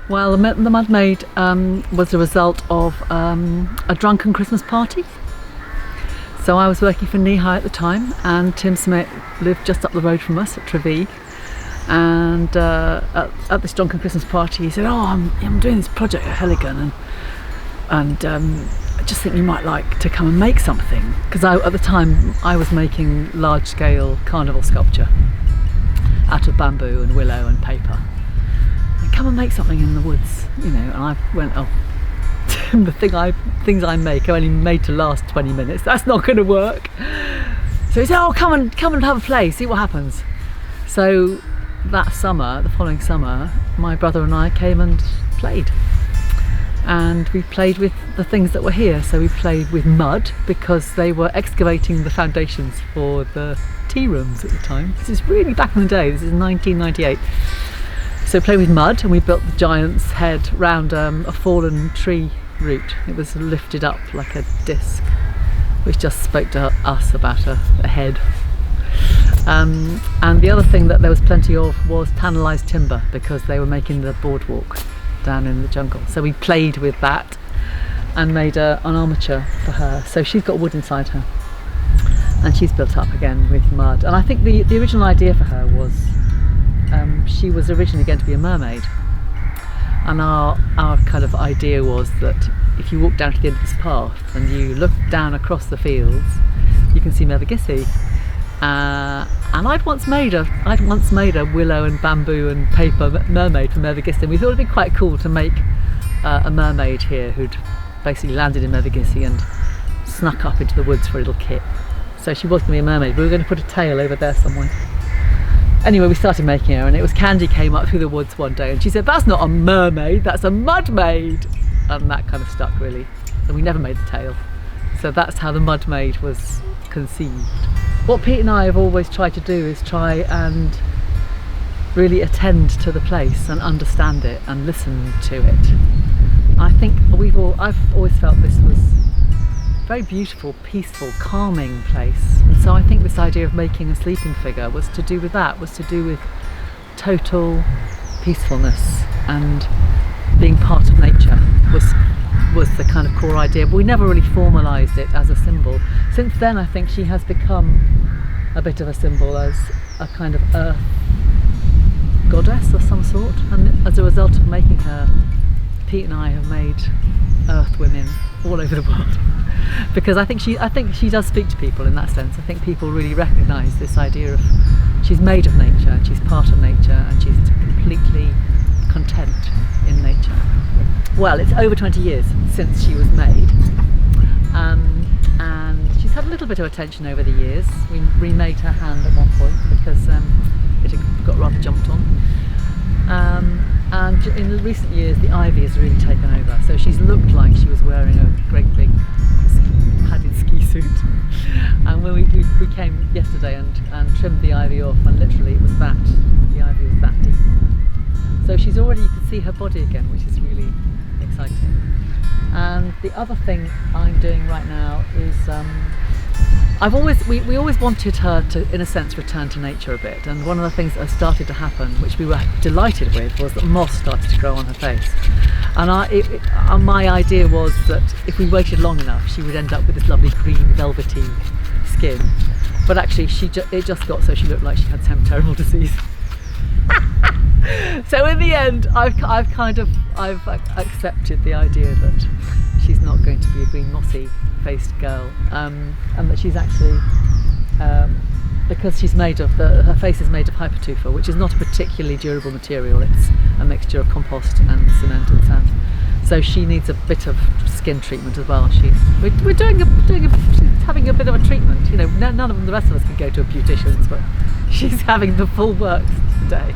Well, the Mud Maid was the result of a drunken Christmas party. So I was working for Knee High at the time, and Tim Smith lived just up the road from us at Trevigue. And at this drunken Christmas party, he said, "Oh, I'm doing this project at Heligan, and I just think you might like to come and make something." Because at the time I was making large-scale carnival sculpture out of bamboo and willow and paper. And come and make something in the woods, you know. And I went, "Oh, the things I make are only made to last 20 minutes. That's not going to work." So he said, "Oh, come and have a play, see what happens." So that summer, the following summer, my brother and I came and played. And we played with the things that were here. So we played with mud because they were excavating the foundations for the tea rooms at the time. This is really back in the day, this is 1998. So we played with mud, and we built the giant's head round a fallen tree root. It was lifted up like a disc, which just spoke to us about a head. And the other thing that there was plenty of was panellised timber, because they were making the boardwalk down in the jungle. So we played with that and made an armature for her. So she's got wood inside her, and she's built up again with mud. And I think the original idea for her was she was originally going to be a mermaid. And our kind of idea was that if you walk down to the end of this path and you look down across the fields, you can see Mervagissey. And I'd once made a willow and bamboo and paper mermaid for Mervagissey. We thought it'd be quite cool to make a mermaid here who'd basically landed in Mervagissey and snuck up into the woods for a little kit. So she was going to be a mermaid. We were going to put a tail over there somewhere. Anyway, we started making her, and it was Candy came up through the woods one day and she said, "That's not a mermaid, that's a mud maid." And that kind of stuck, really. And we never made the tail. So that's how the Mud Maid was conceived. What Pete and I have always tried to do is try and really attend to the place and understand it and listen to it. I think I've always felt this was a very beautiful, peaceful, calming place. And so I think this idea of making a sleeping figure was to do with that, was to do with total peacefulness and being part of nature was the kind of core idea, but we never really formalised it as a symbol. Since then, I think she has become a bit of a symbol as a kind of earth goddess of some sort, and as a result of making her, Pete and I have made earth women all over the world. Because I think she does speak to people in that sense. I think people really recognise this idea of she's made of nature, and she's part of nature, and she's completely content in nature. Well, it's over 20 years since she was made, and she's had a little bit of attention over the years. We remade her hand at one point because it had got rather jumped on, and in the recent years the ivy has really taken over, so she's looked like she was wearing a great big padded ski suit. And when we came yesterday and trimmed the ivy off, and literally the ivy was that deep on her. So she's already, you can see her body again, which is really exciting. And the other thing I'm doing right now is we always wanted her to, in a sense, return to nature a bit. And one of the things that started to happen, which we were delighted with, was that moss started to grow on her face. And my idea was that if we waited long enough, she would end up with this lovely green velvety skin. But actually, it just got so she looked like she had some terrible disease. So in the end, I've accepted the idea that she's not going to be a green mossy faced girl, and that she's actually, because she's made of her face is made of hypertufa, which is not a particularly durable material. It's a mixture of compost and cement and sand. So she needs a bit of skin treatment as well. She's having a bit of a treatment. You know, none of the rest of us can go to a beautician's, but she's having the full works today.